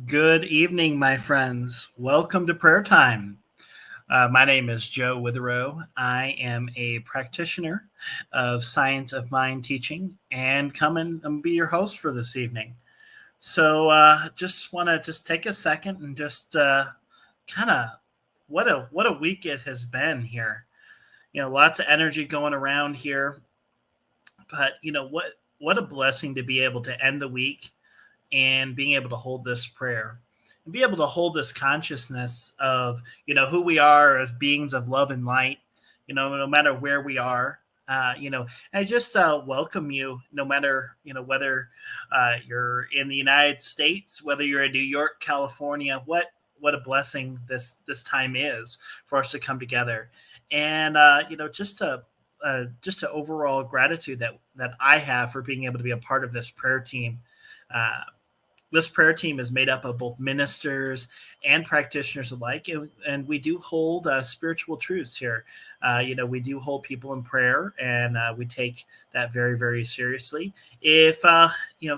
Good evening, my friends. Welcome to prayer time. My name is Joe Witherow. I am a practitioner of science of mind teaching and come and be your host for this evening. So just want to just take a second and just kind of what a week it has been here. Lots of energy going around here, but what a blessing to be able to end the week and being able to hold this prayer and be able to hold this consciousness of who we are as beings of love and light, no matter where we are. And I just welcome you, no matter whether you're in the United States, whether you're in New York, California. What a blessing this time is for us to come together, and just a overall gratitude that I have for being able to be a part of this prayer team. Uh, this prayer team is made up of both ministers and practitioners alike, and we do hold spiritual truths here. We do hold people in prayer, and we take that very, very seriously. If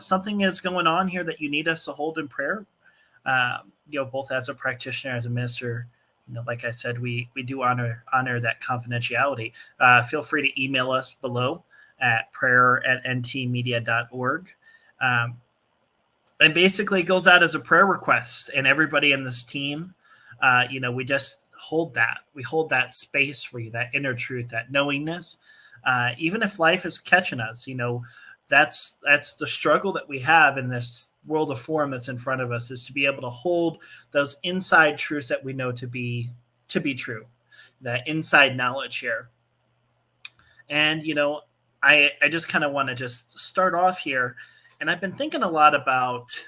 something is going on here that you need us to hold in prayer, both as a practitioner, as a minister, like I said, we do honor that confidentiality. Feel free to email us below at prayer@ntmedia.org. Um, and basically it goes out as a prayer request, and everybody in this team, we just hold that space for you, that inner truth, that knowingness. Even if life is catching us, that's the struggle that we have in this world of form that's in front of us, is to be able to hold those inside truths that we know to be true, that inside knowledge here. And I just kind of want to just start off here, and I've been thinking a lot about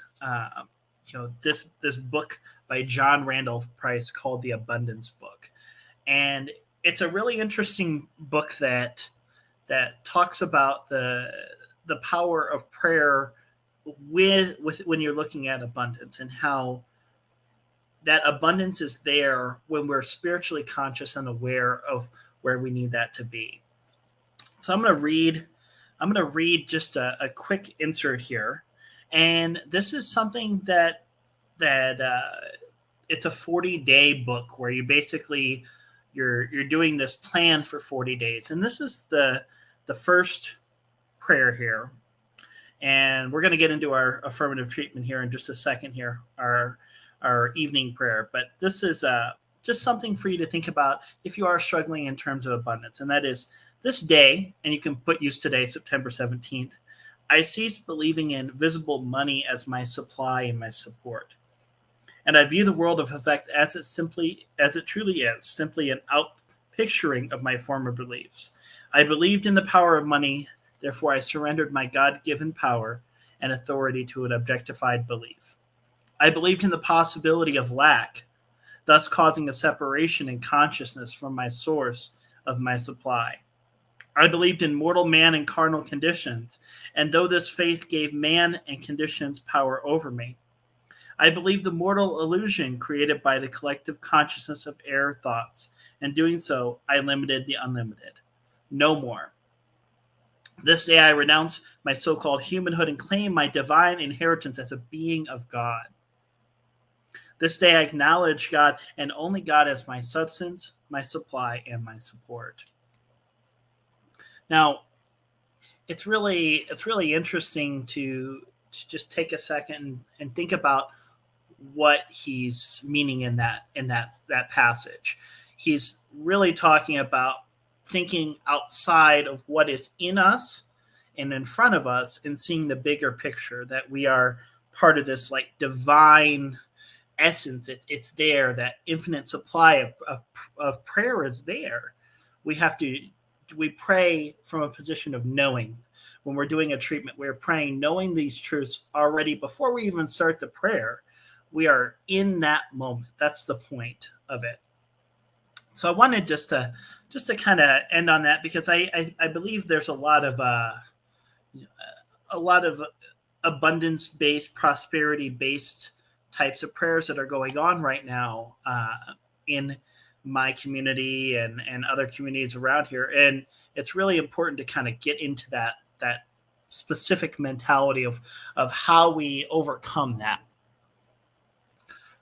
this book by John Randolph Price called The Abundance Book, and it's a really interesting book that talks about the power of prayer with when you're looking at abundance, and how that abundance is there when we're spiritually conscious and aware of where we need that to be. So I'm going to read just a quick insert here, and this is something that it's a 40-day book where you're doing this plan for 40 days, and this is the first prayer here, and we're going to get into our affirmative treatment here in just a second here, our evening prayer, but this is just something for you to think about if you are struggling in terms of abundance, and that is: this day, and you can use today, September 17th, I cease believing in visible money as my supply and my support. And I view the world of effect as it truly is, simply an outpicturing of my former beliefs. I believed in the power of money, therefore I surrendered my God-given power and authority to an objectified belief. I believed in the possibility of lack, thus causing a separation in consciousness from my source of my supply. I believed in mortal man and carnal conditions, and though this faith gave man and conditions power over me, I believed the mortal illusion created by the collective consciousness of error thoughts, and doing so, I limited the unlimited. No more. This day I renounce my so-called humanhood and claim my divine inheritance as a being of God. This day I acknowledge God and only God as my substance, my supply, and my support. Now, it's really interesting to just take a second and think about what he's meaning in that passage. He's really talking about thinking outside of what is in us and in front of us, and seeing the bigger picture, that we are part of this like divine essence. It's there. That infinite supply of prayer is there. We pray from a position of knowing. When we're doing a treatment, we're praying knowing these truths already before we even start the prayer. We are in that moment. That's the point of it. So I wanted just to kind of end on that, because I believe there's a lot of abundance based, prosperity based types of prayers that are going on right now in my community and other communities around here. And it's really important to kind of get into that specific mentality of how we overcome that.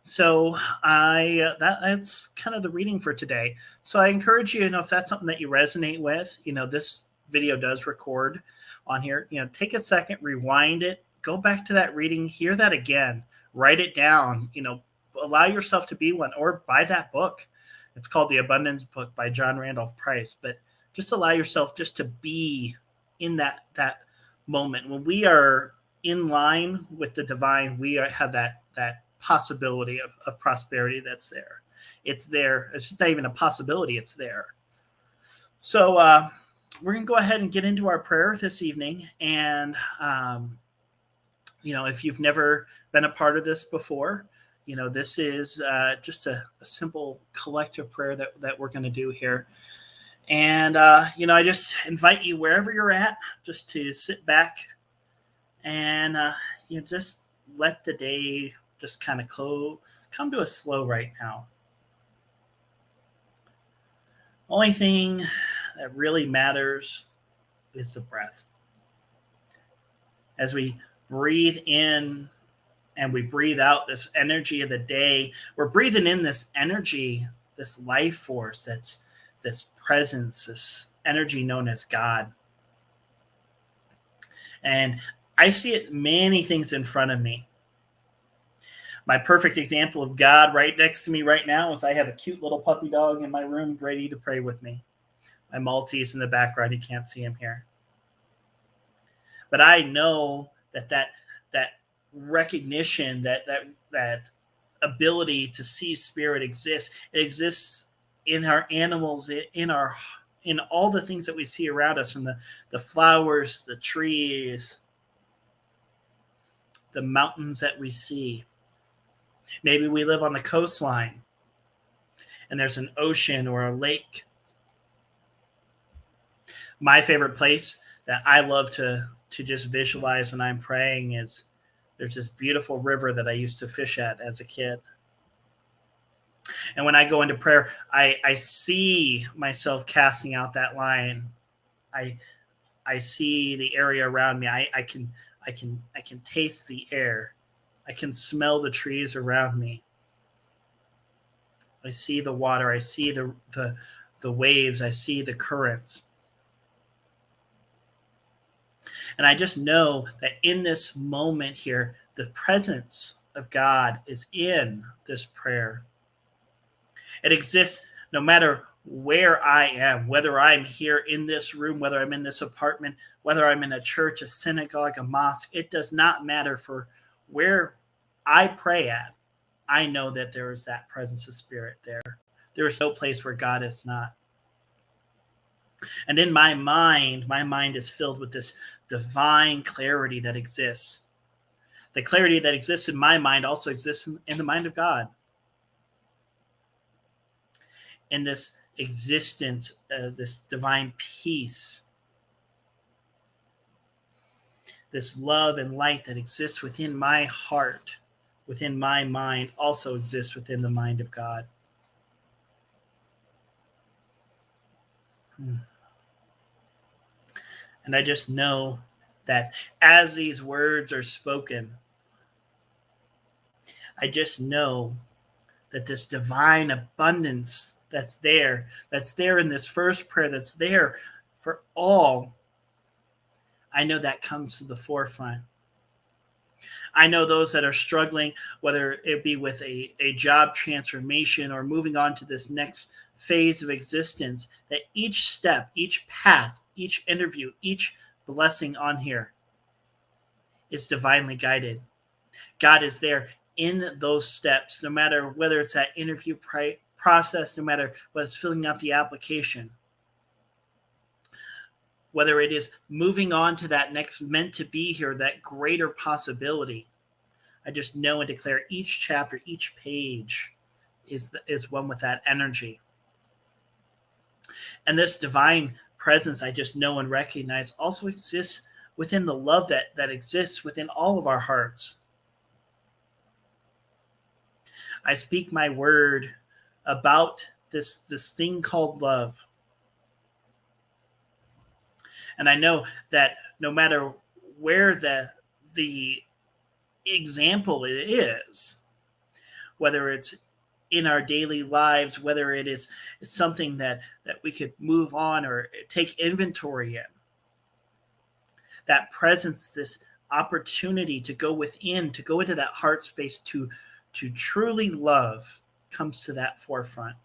So that's kind of the reading for today. So I encourage you, if that's something that you resonate with, this video does record on here. Take a second, rewind it, go back to that reading, hear that again, write it down. Allow yourself to be one, or buy that book. It's called The Abundance Book by John Randolph Price. But just allow yourself just to be in that moment when we are in line with the divine. We have that possibility of prosperity that's there. It's there. It's just not even a possibility. It's there. So we're going to go ahead and get into our prayer this evening. And, if you've never been a part of this before, this is just a simple collective prayer that we're going to do here. And, I just invite you wherever you're at just to sit back and, just let the day just kind of come to a slow right now. Only thing that really matters is the breath. As we breathe in and we breathe out this energy of the day, we're breathing in this energy, this life force, that's this presence, this energy known as God. And I see it many things in front of me. My perfect example of God right next to me right now is I have a cute little puppy dog in my room ready to pray with me. My Maltese in the background, you can't see him here. But I know that recognition, that ability to see spirit exists. It exists in our animals, in all the things that we see around us, from the flowers, the trees, the mountains that we see. Maybe we live on the coastline and there's an ocean or a lake. My favorite place that I love to just visualize when I'm praying is there's this beautiful river that I used to fish at as a kid. And when I go into prayer, I see myself casting out that line. I see the area around me. I can taste the air. I can smell the trees around me. I see the water. I see the waves. I see the currents. And I just know that in this moment here, the presence of God is in this prayer. It exists no matter where I am, whether I'm here in this room, whether I'm in this apartment, whether I'm in a church, a synagogue, a mosque. It does not matter for where I pray at. I know that there is that presence of spirit there. There is no place where God is not. And in my mind is filled with this divine clarity that exists. The clarity that exists in my mind also exists in the mind of God. In this existence, this divine peace, this love and light that exists within my heart, within my mind, also exists within the mind of God. And I just know that as these words are spoken, I just know that this divine abundance that's there in this first prayer, that's there for all, I know that comes to the forefront. I know those that are struggling, whether it be with a job transformation or moving on to this next phase of existence, that each step, each path, each interview, each blessing on here is divinely guided. God is there in those steps, no matter whether it's that interview process, no matter whether it's filling out the application, whether it is moving on to that next meant to be here, that greater possibility. I just know and declare each chapter, each page is one with that energy. And this divine presence, I just know and recognize, also exists within the love that exists within all of our hearts. I speak my word about this thing called love. And I know that no matter where the example is, whether it's in our daily lives, whether it is something that we could move on or take inventory in. That presence, this opportunity to go within, to go into that heart space, to truly love, comes to that forefront.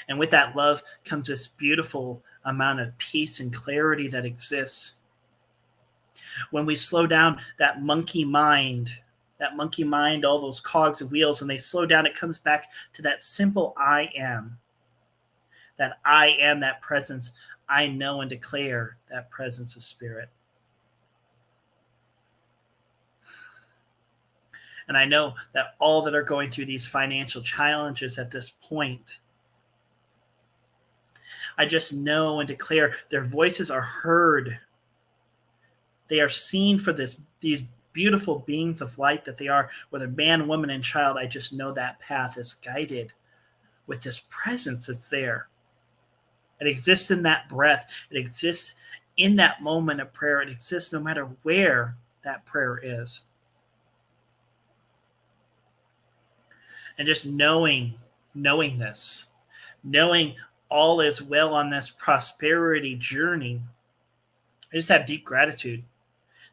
And with that love comes this beautiful amount of peace and clarity that exists. When we slow down that monkey mind, all those cogs and wheels, when they slow down, it comes back to that simple I am. That I am, that presence. I know and declare that presence of spirit. And I know that all that are going through these financial challenges at this point, I just know and declare their voices are heard. They are seen for these beautiful beings of light that they are, whether man, woman, and child. I just know that path is guided with this presence that's there. It exists in that breath. It exists in that moment of prayer. It exists no matter where that prayer is. And just knowing this, knowing all is well on this prosperity journey, I just have deep gratitude.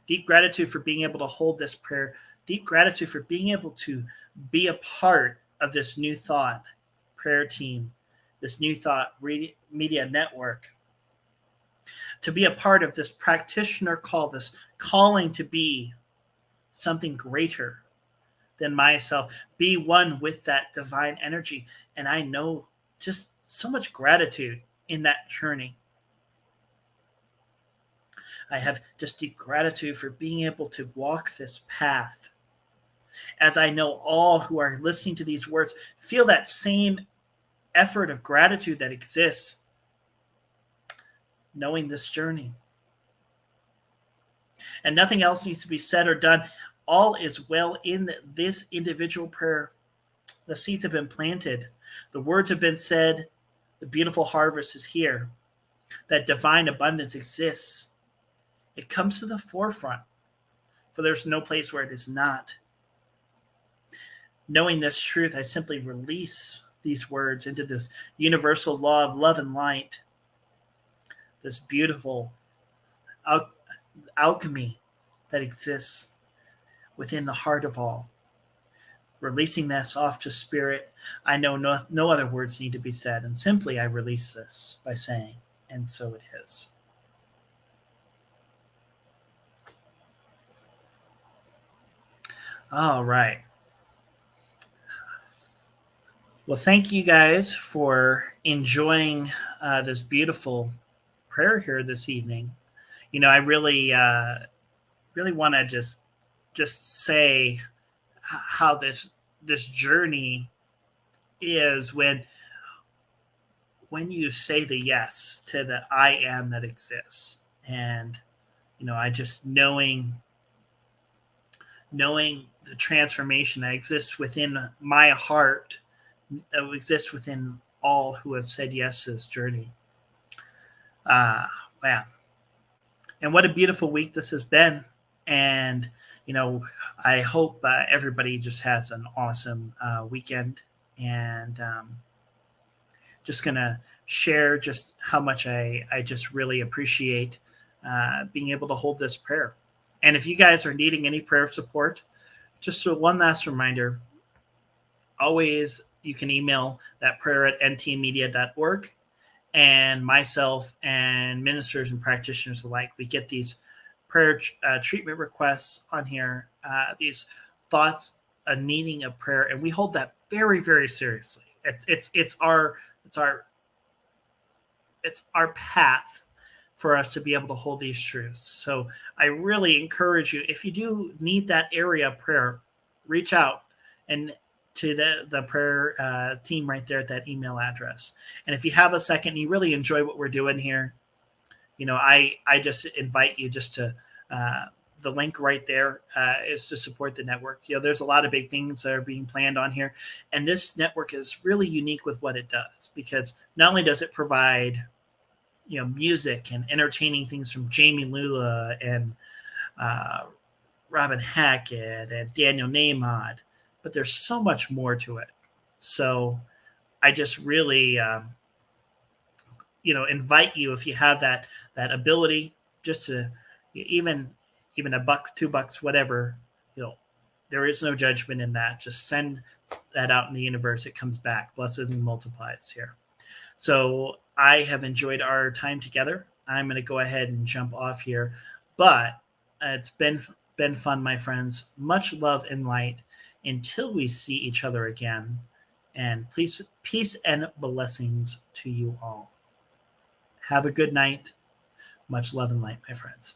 Deep gratitude for being able to hold this prayer. Deep gratitude for being able to be a part of this New Thought prayer team, this New Thought media network. To be a part of this practitioner call, this calling to be something greater than myself, be one with that divine energy. And I know just so much gratitude in that journey. I have just deep gratitude for being able to walk this path. As I know all who are listening to these words feel that same effort of gratitude that exists, knowing this journey. And nothing else needs to be said or done. All is well in this individual prayer. The seeds have been planted. The words have been said. The beautiful harvest is here. That divine abundance exists. It comes to the forefront, for there's no place where it is not. Knowing this truth, I simply release these words into this universal law of love and light, this beautiful alchemy that exists within the heart of all. Releasing this off to spirit, I know no other words need to be said, and simply I release this by saying, and so it is. All right. Well, thank you guys for enjoying this beautiful prayer here this evening. You know, I really want to just say how this journey is when you say the yes to the I am that exists. And, you know, I just knowing the transformation that exists within my heart, exists within all who have said yes to this journey. Wow. And what a beautiful week this has been. And, you know, I hope everybody just has an awesome weekend. And just going to share just how much I just really appreciate being able to hold this prayer. And if you guys are needing any prayer support, just one last reminder, always you can email that prayer at ntmedia.org. And myself and ministers and practitioners alike, we get these prayer treatment requests on here, these thoughts, a needing of prayer, and we hold that very, very seriously. It's our path for us to be able to hold these truths. So I really encourage you, if you do need that area of prayer, reach out and to the prayer team right there at that email address. And if you have a second, you really enjoy what we're doing here, you know, I just invite you just to the link right there is to support the network. You know, there's a lot of big things that are being planned on here. And this network is really unique with what it does, because not only does it provide, you know, music and entertaining things from Jamie Lula and Robin Hackett and Daniel Nahmod, but there's so much more to it. So I just really, invite you, if you have that ability, just to even a buck, $2, whatever, there is no judgment in that. Just send that out in the universe. It comes back, blesses and multiplies here. So I have enjoyed our time together. I'm going to go ahead and jump off here, but it's been fun, my friends. Much love and light until we see each other again. And please, peace and blessings to you all. Have a good night. Much love and light, my friends.